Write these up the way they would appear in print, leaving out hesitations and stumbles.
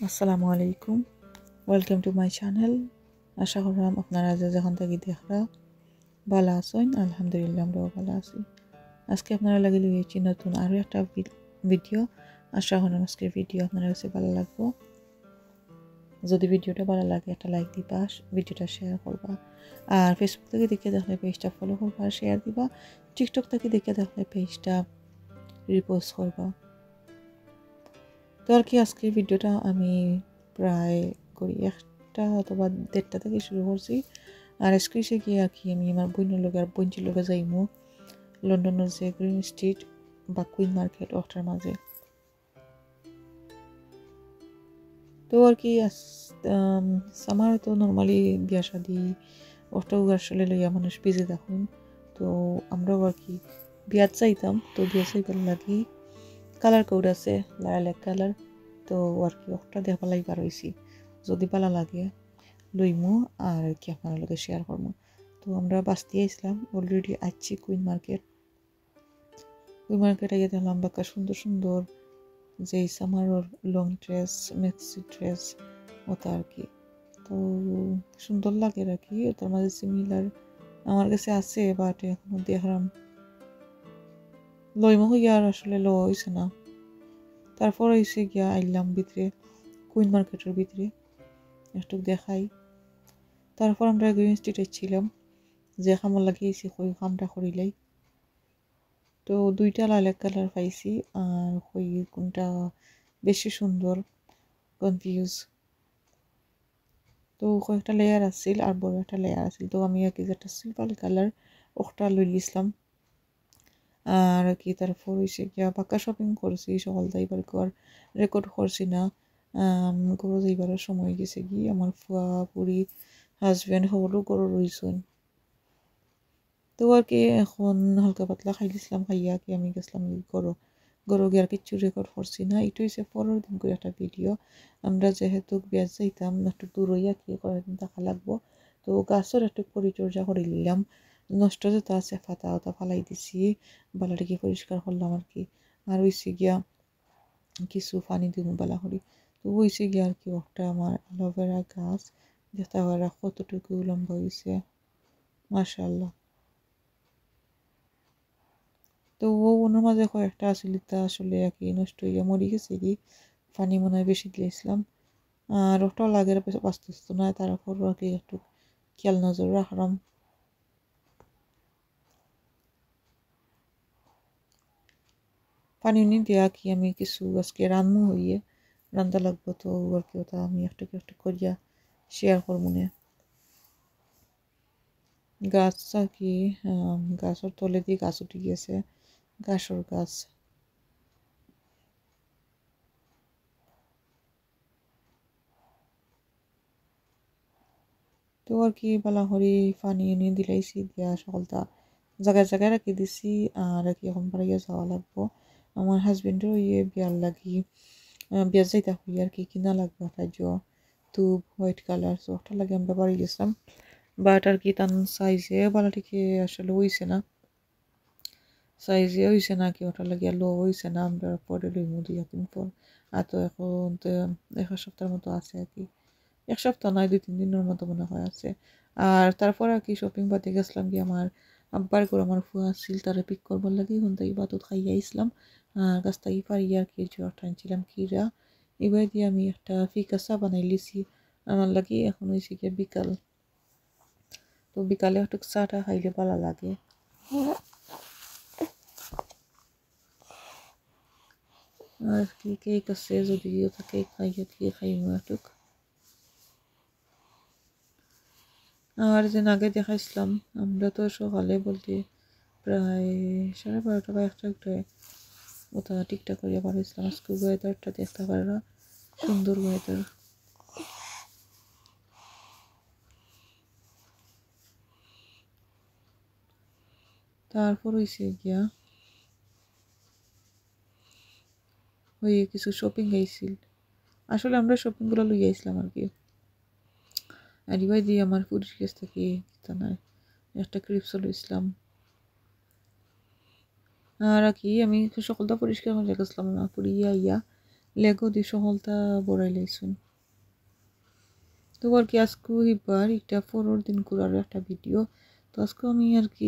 আসসালামু আলাইকুম, welcome to my channel. আশা করলাম আপনারা যে যখন থেকে দেখরা ভালো আছেন। আলহামদুলিল্লাহ আমরাও ভালো আছি। আজকে আপনারা লাগে লইছি নতুন আরও একটা ভিডিও। আশা করলাম আজকের ভিডিও আপনারা কাছে ভালো লাগবো। যদি ভিডিওটা ভালো লাগে একটা লাইক দিবা, ভিডিওটা শেয়ার করবা, আর ফেসবুক থেকে দেখে দেখলে পেজটা ফলো করবা আর শেয়ার দিবা। টিকটক থেকে দেখে দেখলে পেজটা রিপোস্ট করবা। তো আর কি আজকের ভিডিওটা আমি প্রায় করি 1টা অথবা 1:30 থেকে শুরু করছি। আর আজকে এসে গিয়ে আর কি আমি আমার বোনের লগে আর বোনটির লগে যাইমু লন্ডনের যে গ্রিন স্ট্রিট বা কুইন মার্কেট ওটার মাঝে। তো আর কি সামার তো নর্মালি বিয়া শাদি ওটাও আসলে লইয়া মানুষ বিজি থাকুন। তো আমরাও আর কি বিয়াত চাইতাম, তো বিয়া চাইবার লাগি কালার কোড আছে লাইলাক কালার। তো আর কি ওটা দেখা লাগবার হয়েছি, যদি ভালো লাগে লইমু আর কি আপনার লগে শেয়ার করবো। তো আমরা বাঁচতে আসলাম অলরেডি আসছি কুইন মার্কেট। কুইন মার্কেটে গিয়ে দেখলাম বাক্কা সুন্দর সুন্দর যে সামারর লং ড্রেস মেক্সি ড্রেস ওটা আর কি। তো সুন্দর লাগে আর কি, ওটার মাঝে সিমিলার আমার কাছে আছে, বাট এখনো দেখলাম লইমু হইয়া আর আসলে লো হয়েছে না। তারপর এসে গিয়া আইলাম ভিতরে কুইন মার্কেটের ভিতরে একটু দেখাই। তারপর আমরা গ্রিন স্ট্রিটে ছিলাম, যে খামর লাগিয়েছি কই খামটা করিলাই। তো 2টা লাইলাক কালার পাইছি, আর কই কোনটা বেশি সুন্দর কনফিউজ। তো কয়েকটা লেয়ার আছিল আর বড় একটা লেয়ার আছিল, তো আমি আর কি যেটা সিম্পল কালার ওটা লই লিসলাম। আর কি তারপর হয়েছে গিয়া পাক্কা শপিং করছি সকাল যাইবার আর রেকর্ড করছি না। গরু যাইবার সময় গেছে কি আমার ফুয়া পুরি হাজব্যান্ড সকলো গরু রইছেন। তো আর কি এখন হালকা পাতলা খাই দিছিলাম, খাইয়া কি আমি গেছিলাম গরু গরু গিয়ে আর কিচ্ছু রেকর্ড করছি না। এটা হচ্ছে পরের দিন করে একটা ভিডিও। আমরা যেহেতু বিয়াজ যাইতাম একটু দূর হইয়া কি কয়েকদিন থাকা লাগবো, তো গাছের একটু পরিচর্যা করে নিলাম। নষ্ট যেটা আছে ফাতা ওটা ফালাই দিছি, বালাটিকে পরিষ্কার করলাম আর কি। আর হইছে গিয়া কিছু পানি দিব বালা করি। তো হইছে গিয়া আর কি একটা আমার অ্যালোভেরা গাছ যেটা ওরা কতটুকু লম্বা হয়েছে মাশাআল্লাহ। তো ওনার মাঝে কয়েকটা আসলে তা আসলে আর কি নষ্ট হইয়া মরি গেছে কি, পানি মনে হয় বেশি দিয়েছিলাম। আর ওটাও লাগে বাঁচতেছিল না, তারপর আর কি একটু খেয়াল নজর রাখলাম। পানি উনি দিয়া কি আমি কিছু আজকে রান্না হইয়ে রান্না লাগবো, তো আর কি ওটা আমি একটু একটু করিয়া শেয়ার করবো না। গাছ আর কি গাছের তলে দিয়ে গাছ উঠে গিয়েছে, গাছের গাছ। তো আর কি বালা হরি পানি এনে দিলাইছি দিয়া সকালটা জায়গায় জায়গায় রাখি দিছি। আর আর কি এখন বাড়িয়ে যাওয়া লাগবো আমার হাজবেন্ডের ইয়ে বিয়ার লাগি, বিয়ার যাইতে হই আর কি কিনা লাগবে তাই টুব হোয়াইট কালার, তো ওটা লাগে আমরা বাড়ি গেছিলাম। বাট আর কি তার সাইজে বালাটিকে আসলে হইছে না, সাইজে হইছে না কি ওটা লাগিয়া লো হইছে না। আমরা পরে লইমু 2 দিন পর। আর তো এখন তো 1 সপ্তাহের মতো আছে আর কি, 1 সপ্তাহ নয় 2-3 দিনের মতো মনে হয় আছে। আর তারপর আর কি শপিং বাদে গেছিলাম কি আমার আব্বার করে আমার ফুয়া আসছিল তারা পিক করবার লাগে, এখন তাই বাতত খাইয়া আসলাম। আর গাছ তাই পারি আর কি জ্বর টানছিলাম কিরা, এবার দিয়ে আমি একটা ফিকা চা বানাই লিছি আমার লাগে। এখন হয়েছে গিয়ে বিকাল, তো বিকালে একটু চাটা খাইলে ভালো লাগে। আর কি কেক আছে, যদি ওটা কেক খাইয়ে দিয়ে খাইমু একটু। আর যেন আগে দেখাইছিলাম আমরা তো সকালে বলতে প্রায় 12:30 বা 1টায় ওটা টিকটক করিয়া পারছিলাম। আজকে ওয়েদারটা দেখতে পারা সুন্দর ওয়েদার। তারপর হয়েছে গিয়া হয়ে কিছু শপিং গেছিল, আসলে আমরা শপিংগুলো লইয়া আইছিলাম আর কি। আর এবার দিয়ে আমার পুরীর কাছ থেকে তা নয় একটা ক্রিপসও লইছিলাম। আর কি আমি সকলটা পরিষ্কার করে রেখেছিলাম না পুড়িয়া ইয়া। লেগো দিয়ে সহলতা বড়াই লাইছুন। তো আর কি আজকে এবার একটা 4 দিন করার একটা ভিডিও। তো আজকে আমি আর কি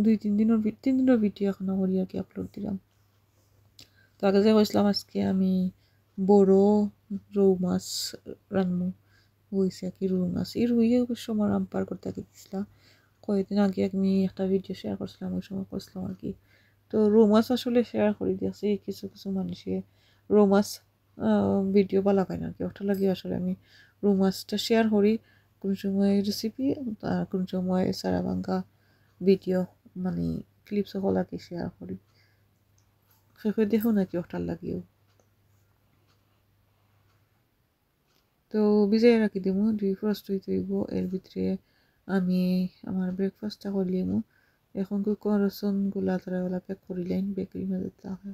3 দিনের ভিডিও এখনো করি আর কি আপলোড দিলাম। তো আগে যে কইছিলাম আজকে আমি বড় রৌ মাছ রান্নু হয়েছে আর কি রুই মাছ। এই রুইয়ে অবশ্য আমার আম্পার করতে গেছিলাম কয়েকদিন আগে আমি একটা ভিডিও শেয়ার করছিলাম, ওই সময় করছিলাম আর কি। তো রৌ মাছ আসলে শেয়ার করে দিয়েছি কিছু কিছু মানুষে রৌ মাছ ভিডিও বা লাগাই না আর কি, ওটা লাগিয়ে আসলে আমি রৌ মাছটা শেয়ার করি কোন সময় রেসিপি, আর কোন সময় সারা ভাঙ্গা ভিডিও মানে ক্লিপস হলাকে শেয়ার করি, সেখানে দেখো নাকি ওটার লাগিয়েও। তো ভিজাই রাখি দিব ফ্রস্ট হইতে হইব, এর ভিতরে আমি আমার ব্রেকফাস্টটা করলিম। এখন কুকুর রসুন গুলা তারা ওলা প্যাক করিলেন বেকারি মাঝে থাকে।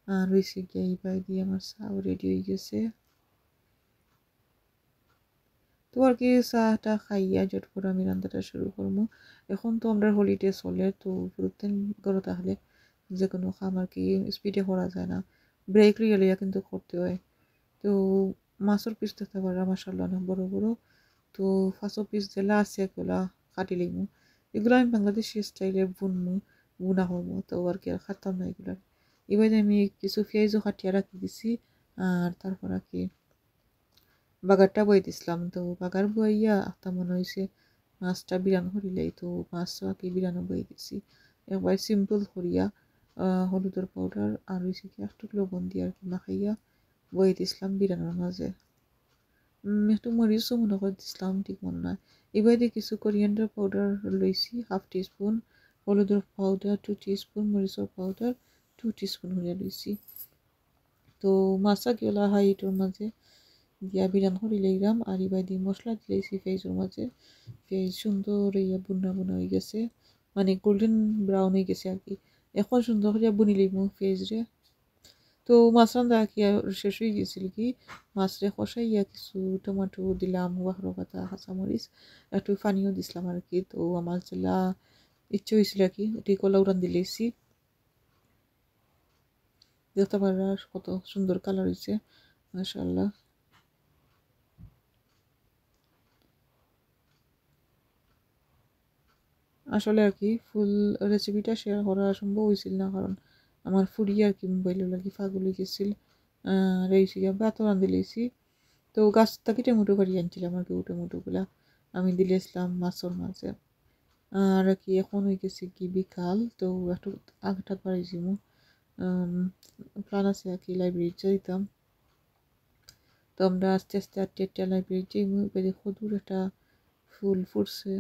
আর হয়েছে গিয়ে এইবার দিয়ে আমার চাও রেডি হয়ে গেছে। তো আর কি চাটা খাইয়া জট করে আমি রান্নাটা শুরু করবো। এখন তো আমরা হলিডে চলে, তো প্রতিদিন ঘরে থাকলে যে কোনো কাম আর কি স্পিডে করা যায় না, ব্রেক রিয়েলিয়া কিন্তু করতে হয়। তো মাছের পিস দেখতে পারা মাসাল্লাহ অনেক বড় বড়। তো ফার্স্ট পিস যেগুলো আছে এগুলা কাটি লিমু, এগুলো আমি বাংলাদেশি স্টাইলে বুনা করবো। তো আর কি আর খাতাম না এগুলো। এবার আমি কিছু পেঁয়াজও কাটিয়ে রাখি দিছি, আর তারপর আর কি বাগারটা বই দিছিলাম। তো বাগার বইয়া একটা মনে হয়েছে মাছটা বিরান করিলাই, তো মাছটা আর কি বিরানো বই দিছি একবার সিম্পল করিয়া হলুদের পাউডার আর হয়েছে কি একটু লবণ দিয়ে আর কি মাখাইয়া বই দিছিলাম বিরানোর মাঝে। একটু মরিচও মনে করে দিছিলাম, ঠিক মনে নয়। এবার দিয়ে কিছু কোরিয়ান্ডার পাউডার লইছি 1/2 টিস্পুন, হলুদের পাউডার 2 টিস্পুন, মরিচের পাউডার 2 টিস্পুন হইয়া লইছি। তো মাছা গেলা হয় এটার মাঝে দিয়া বিরান করে লইলাম। আর এবার দিয়ে মশলা দিলেছি পেঁয়াজের মাঝে, পেঁয়াজ সুন্দর ইয়া বুনা বুনা হয়ে গেছে, মানে গোল্ডেন ব্রাউন হয়ে গেছে আর কি। এখন সুন্দর করে বুনি লইব পেঁয়াজরে। তো মাছ রান্না কি শেষ হয়ে গেছিল কি, মাছরে কষাইয়া কিছু টমেটো দিলাম, বাহরো পাতা, কাঁচামরিচ, একটু পানিও দিছিলাম আর কি। তো আমার যেটা ইচ্ছে হয়েছিল আর কি এটি কলা উড়ান দিলেছি, দেখতে পারা কত সুন্দর কালার হয়েছে মাশাআল্লাহ। আসলে আর কি ফুল রেসিপিটা শেয়ার করা সম্ভব হয়েছিল না, কারণ আমার ফুরিয়ে আর কি মোবাইলে লাগি পাগল হয়ে গেছিল। রেসি ভাতও রান্ধি লেছি। তো গাছ থেকে টমেটো বাড়ি আনছিলাম আর কি, টমেটোগুলা আমি দিলেছিলাম মাছের মাঝে। আর কি এখন হয়ে গেছে কি বিকাল, তো একটু আগটা বাড়িছি মু প্ল্যান আছে আর কি লাইব্রেরি যাইতাম। তো আমরা আস্তে আস্তে আটটা আটটা লাইব্রেরি যাই, বেড়ে খদুর একটা ফুল ফুটছে।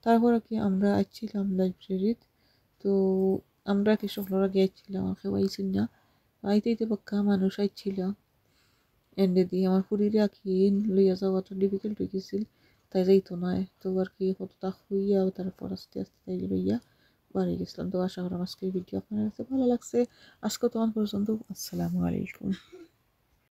তারপর আর কি আমরা আসছিলাম লাইব্রেরিত। তো আমরা কি সকলরা গিয়েছিলাম, কেউ আইছিল না, আইতে আইতে পাক্কা মানুষ আইছিল। এন্ডে দিয়ে আমার ফুরিরে আর কি লইয়া যাওয়াটা ডিফিকাল্ট হয়ে গেছিল, তাই যাইতো নয়। তো আর কি কতটা হইয়া তারপর আস্তে আস্তে তাই লইয়া বাড়ি গেছিলাম। তো আশা করি আজকের ভিডিও আপনার কাছে ভালো লাগছে। আজকে তখন পর্যন্ত আসসালামু আলাইকুম।